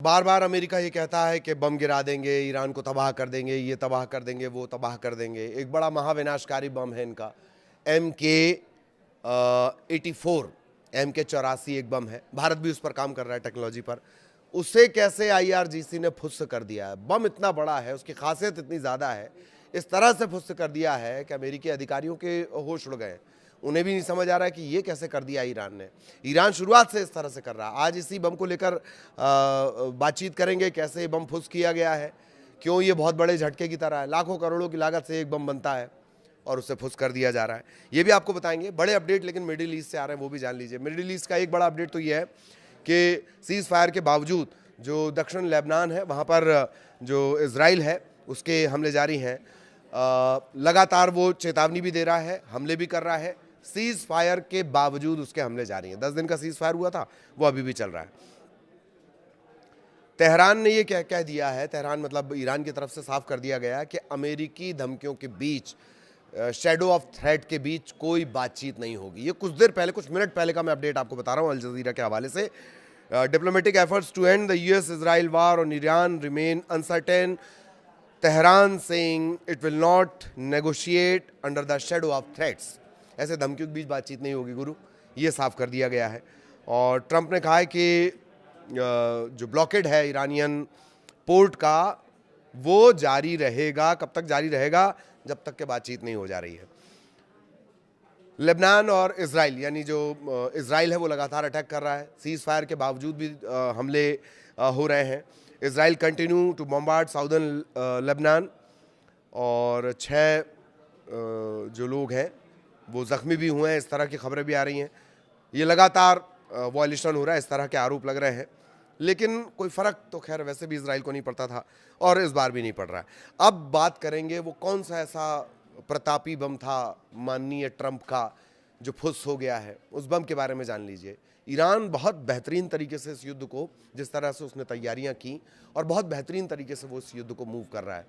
बार बार America ये कहता है कि बम गिरा देंगे, ईरान को तबाह कर देंगे, ये तबाह कर देंगे, वो तबाह कर देंगे। एक बड़ा महाविनाशकारी बम है इनका, MK-84, MK-84 एक बम है। भारत भी उस पर काम कर रहा है, टेक्नोलॉजी पर। उसे कैसे IRGC ने फुस कर दिया है। बम इतना बड़ा है, उसकी खासियत इतनी ज़्यादा है, इस तरह से फुस कर दिया है कि अमेरिकी अधिकारियों के होश उड़ गए। उन्हें भी नहीं समझ आ रहा है कि ये कैसे कर दिया ईरान ने। ईरान शुरुआत से इस तरह से कर रहा है। आज इसी बम को लेकर बातचीत करेंगे, कैसे ये बम फुस किया गया है, क्यों ये बहुत बड़े झटके की तरह है। लाखों करोड़ों की लागत से एक बम बनता है और उसे फुस कर दिया जा रहा है, ये भी आपको बताएंगे। बड़े अपडेट लेकिन मिडिल ईस्ट से आ रहे हैं, वो भी जान लीजिए। मिडिल ईस्ट का एक बड़ा अपडेट तो ये है कि सीज़ फायर के बावजूद जो दक्षिण लेबनान है वहाँ पर जो इजराइल है उसके हमले जारी हैं। लगातार वो चेतावनी भी दे रहा है, हमले भी कर रहा है। सीज फायर के बावजूद उसके हमले जारी हैं। 10 दिन का सीज फायर हुआ था, वो अभी भी चल रहा है। तेहरान ने ये कह दिया है, तेहरान मतलब ईरान की तरफ से साफ कर दिया गया है कि अमेरिकी धमकियों के बीच, शैडो ऑफ थ्रेट के बीच कोई बातचीत नहीं होगी। ये कुछ देर पहले, कुछ मिनट पहले का मैं अपडेट आपको बता रहा हूँ अल जजीरा के हवाले से। Diplomatic efforts to end the US Israel war on Iran remain uncertain, Tehran saying it will not negotiate under the shadow of threats. ऐसे धमकियों के बीच बातचीत नहीं होगी गुरु, ये साफ कर दिया गया है। और ट्रंप ने कहा है कि जो ब्लॉकेड है ईरानियन पोर्ट का, वो जारी रहेगा। कब तक जारी रहेगा? जब तक के बातचीत नहीं हो जा रही है। लेबनान और इजराइल, यानी जो इजराइल है वो लगातार अटैक कर रहा है। सीज फायर के बावजूद भी हमले हो रहे हैं। Israel continue to bombard southern Lebanon, और 6 जो लोग हैं वो ज़ख्मी भी हुए हैं, इस तरह की खबरें भी आ रही हैं। ये लगातार वॉयलेशन हो रहा है, इस तरह के आरोप लग रहे हैं। लेकिन कोई फ़र्क तो खैर वैसे भी इजराइल को नहीं पड़ता था और इस बार भी नहीं पड़ रहा है। अब बात करेंगे वो कौन सा ऐसा प्रतापी बम था माननीय ट्रंप का जो फुस हो गया है, उस बम के बारे में जान लीजिए। ईरान बहुत बेहतरीन तरीके से इस युद्ध को, जिस तरह से उसने तैयारियां की, और बहुत बेहतरीन तरीके से वो इस युद्ध को मूव कर रहा है।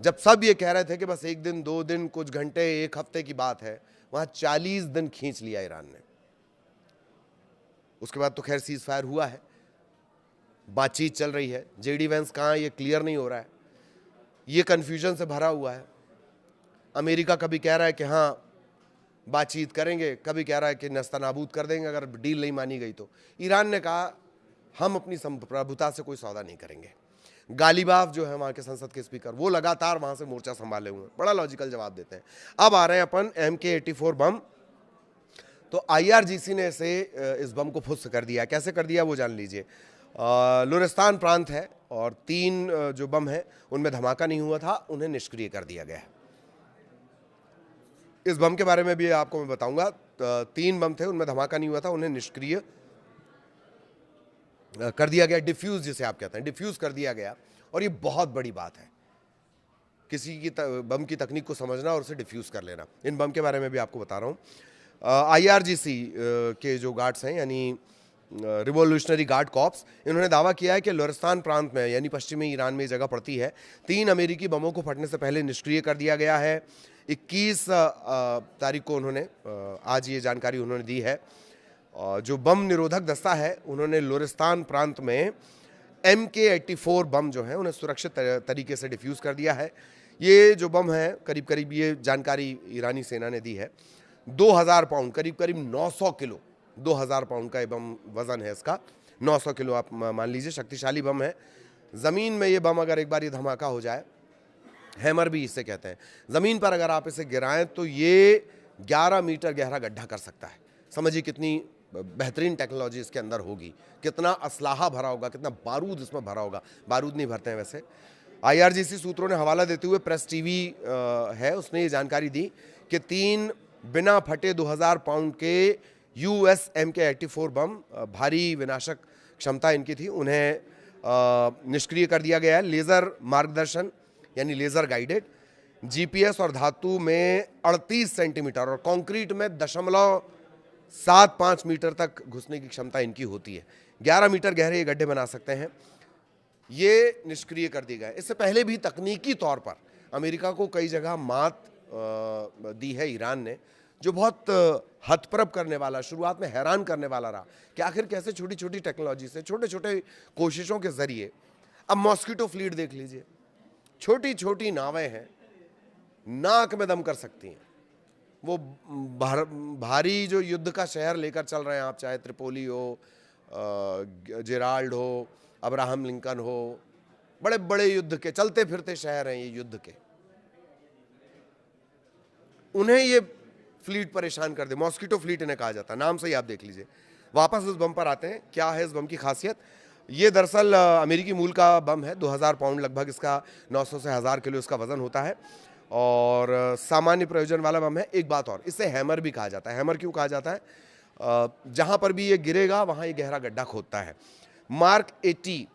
जब सब ये कह रहे थे कि बस 1 दिन 2 दिन, कुछ घंटे, 1 हफ्ते की बात है, वहां 40 दिन खींच लिया ईरान ने। उसके बाद तो खैर सीज फायर हुआ है, बातचीत चल रही है। JD वैंस कहाँ, ये क्लियर नहीं हो रहा है, ये कन्फ्यूजन से भरा हुआ है। अमेरिका कभी कह रहा है कि हाँ बातचीत करेंगे, कभी कह रहा है कि नस्तनाबूद कर देंगे अगर डील नहीं मानी गई तो। ईरान ने कहा हम अपनी संप्रभुता से कोई सौदा नहीं करेंगे। गालिबाफ जो है वहाँ के संसद के स्पीकर, वो लगातार वहाँ से मोर्चा संभाले हुए हैं, बड़ा लॉजिकल जवाब देते हैं। अब आ रहे हैं अपन MK-84 बम। तो IRGC ने इसे, इस बम को फुस कर दिया। कैसे कर दिया वो जान लीजिए। लुरिस्तान प्रांत है और 3 जो बम है उनमें धमाका नहीं हुआ था, उन्हें निष्क्रिय कर दिया गया है। इस बम के बारे में भी आपको मैं बताऊंगा। 3 बम थे, उनमें धमाका नहीं हुआ था, उन्हें निष्क्रिय कर दिया गया, डिफ्यूज जिसे आप कहते हैं, डिफ्यूज कर दिया गया। और ये बहुत बड़ी बात है, किसी की बम की तकनीक को समझना और उसे डिफ्यूज कर लेना। इन बम के बारे में भी आपको बता रहा हूँ। IRGC के जो गार्ड्स हैं, यानी रिवोल्यूशनरी गार्ड कॉप्स, इन्होंने दावा किया है कि लुरिस्तान प्रांत में, यानी पश्चिमी ईरान में जगह पड़ती है, 3 अमेरिकी बमों को फटने से पहले निष्क्रिय कर दिया गया है। 21 तारीख को उन्होंने, आज ये जानकारी उन्होंने दी है। जो बम निरोधक दस्ता है, उन्होंने लुरिस्तान प्रांत में MK-84 बम जो है उन्हें सुरक्षित तरीके से डिफ्यूज़ कर दिया है। ये जो बम है, करीब करीब, ये जानकारी ईरानी सेना ने दी है, 2000 पाउंड, करीब करीब 900 किलो, 2000 पाउंड का ये बम वजन है इसका। 900 किलो आप मान लीजिए, शक्तिशाली बम है। ज़मीन में ये बम अगर एक बार ये धमाका हो जाए, हैमर भी इसे कहते हैं, ज़मीन पर अगर आप इसे गिराएं तो ये 11 मीटर गहरा गड्ढा कर सकता है। समझिए कितनी बेहतरीन टेक्नोलॉजी इसके अंदर होगी, कितना असलाहा भरा होगा, कितना बारूद इसमें भरा होगा। बारूद नहीं भरते हैं वैसे। IRGC सूत्रों ने हवाला देते हुए प्रेस TV है, उसने ये जानकारी दी कि 3 बिना फटे 2000 पाउंड के US MK-84 बम, भारी विनाशक क्षमता इनकी थी, उन्हें निष्क्रिय कर दिया गया है। लेज़र मार्गदर्शन, यानी लेज़र गाइडेड, GPS और धातु में 38 सेंटीमीटर और कंक्रीट में 0.75 मीटर तक घुसने की क्षमता इनकी होती है। 11 मीटर गहरे ये गड्ढे बना सकते हैं। ये निष्क्रिय कर दिए गए। इससे पहले भी तकनीकी तौर पर अमेरिका को कई जगह मात दी है ईरान ने। जो बहुत हतप्रभ करने वाला, शुरुआत में हैरान करने वाला रहा कि आखिर कैसे छोटी छोटी टेक्नोलॉजी से, छोटे छोटे कोशिशों के जरिए। अब मॉस्किटो फ्लीट देख लीजिए, छोटी छोटी नावें हैं, नाक में दम कर सकती हैं। वो भारी जो युद्ध का शहर लेकर चल रहे हैं आप, चाहे त्रिपोली हो, जेराल्ड हो, अब्राहम लिंकन हो, बड़े बड़े युद्ध के चलते फिरते शहर हैं ये युद्ध के, उन्हें ये फ्लीट परेशान कर दे। मॉस्किटो फ्लीट इन्हें कहा जाता है, नाम से ही आप देख लीजिए। वापस इस बम पर आते हैं, क्या है इस बम की खासियत। ये दरअसल अमेरिकी मूल का बम है, 2000 पाउंड लगभग इसका, 900 से 1000 किलो इसका वजन होता है और सामान्य प्रयोजन वाला बम है। एक बात और, इसे हैमर भी कहा जाता है। हैमर क्यों कहा जाता है? जहां पर भी ये गिरेगा वहां ये गहरा गड्ढा खोदता है। मार्क 80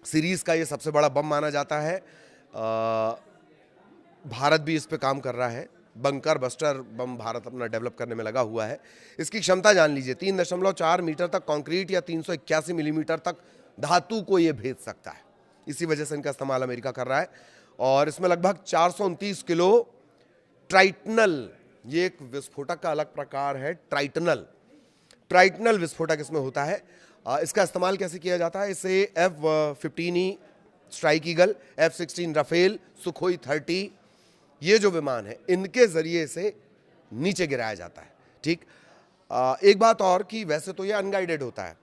सीरीज का ये सबसे बड़ा बम माना जाता है। भारत भी इस पे काम कर रहा है, बंकर बस्टर बम भारत अपना डेवलप करने में लगा हुआ है। इसकी क्षमता जान लीजिए, 3.4 मीटर तक कंक्रीट या 381 मिलीमीटर तक धातु को ये भेज सकता है। इसी वजह से इनका इस्तेमाल अमेरिका कर रहा है। और इसमें लगभग 429 किलो ट्राइटनल, ये एक विस्फोटक का अलग प्रकार है, ट्राइटनल विस्फोटक इसमें होता है। इसका इस्तेमाल कैसे किया जाता है? इसे F-15E strike eagle, F-16 Rafale, Sukhoi 30, ये जो विमान है इनके जरिए से नीचे गिराया जाता है। ठीक, एक बात और कि वैसे तो ये अनगाइडेड होता है,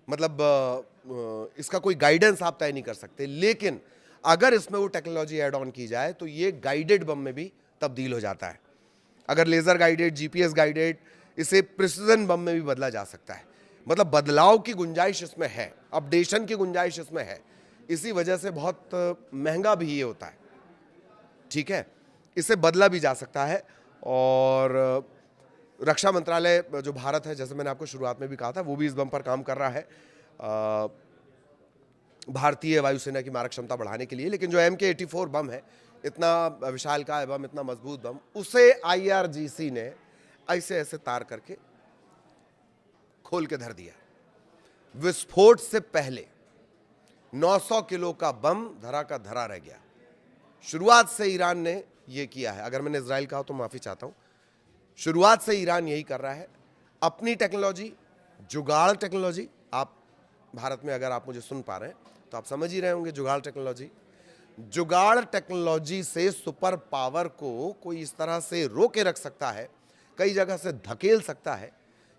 मतलब इसका कोई गाइडेंस आप तय नहीं कर सकते, लेकिन अगर इसमें वो टेक्नोलॉजी ऐड ऑन की जाए तो ये गाइडेड बम में भी तब्दील हो जाता है। अगर लेजर गाइडेड, जीपीएस गाइडेड, इसे प्रिसिजन बम में भी बदला जा सकता है। मतलब बदलाव की गुंजाइश इसमें है, अपडेशन की गुंजाइश इसमें है। इसी वजह से बहुत महंगा भी ये होता है। ठीक है, इसे बदला भी जा सकता है। और रक्षा मंत्रालय जो भारत है, जैसे मैंने आपको शुरुआत में भी कहा था, वो भी इस बम पर काम कर रहा है भारतीय वायुसेना की मारक क्षमता बढ़ाने के लिए। लेकिन जो MK-84 बम है, इतना विशालकाय बम, इतना मजबूत बम, उसे IRGC ने ऐसे ऐसे तार करके खोल के धर दिया। विस्फोट से पहले 900 किलो का बम धरा का धरा रह गया। शुरुआत से ईरान ने ये किया है। अगर मैंने इजराइल कहा तो माफी चाहता हूं, शुरुआत से ईरान यही कर रहा है। अपनी टेक्नोलॉजी, जुगाड़ टेक्नोलॉजी, आप भारत में अगर आप मुझे सुन पा रहे हैं तो आप समझ ही रहे होंगे, जुगाड़ टेक्नोलॉजी से सुपर पावर को कोई इस तरह से रोके रख सकता है, कई जगह से धकेल सकता है,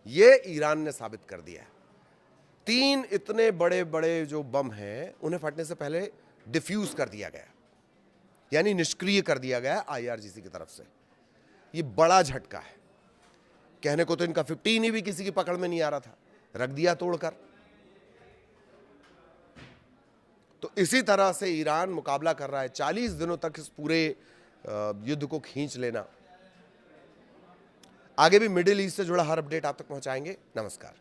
ये ईरान ने साबित कर दिया है। 3 इतने बड़े बड़े जो बम हैं उन्हें फटने से पहले डिफ्यूज कर दिया गया, यानी निष्क्रिय कर दिया गया IRGC की तरफ से। ये बड़ा झटका है। कहने को तो इनका 15 भी किसी की पकड़ में नहीं आ रहा था, रख दिया तोड़कर। तो इसी तरह से ईरान मुकाबला कर रहा है 40 दिनों तक इस पूरे युद्ध को खींच लेना। आगे भी मिडिल ईस्ट से जुड़ा हर अपडेट आप तक पहुंचाएंगे। नमस्कार।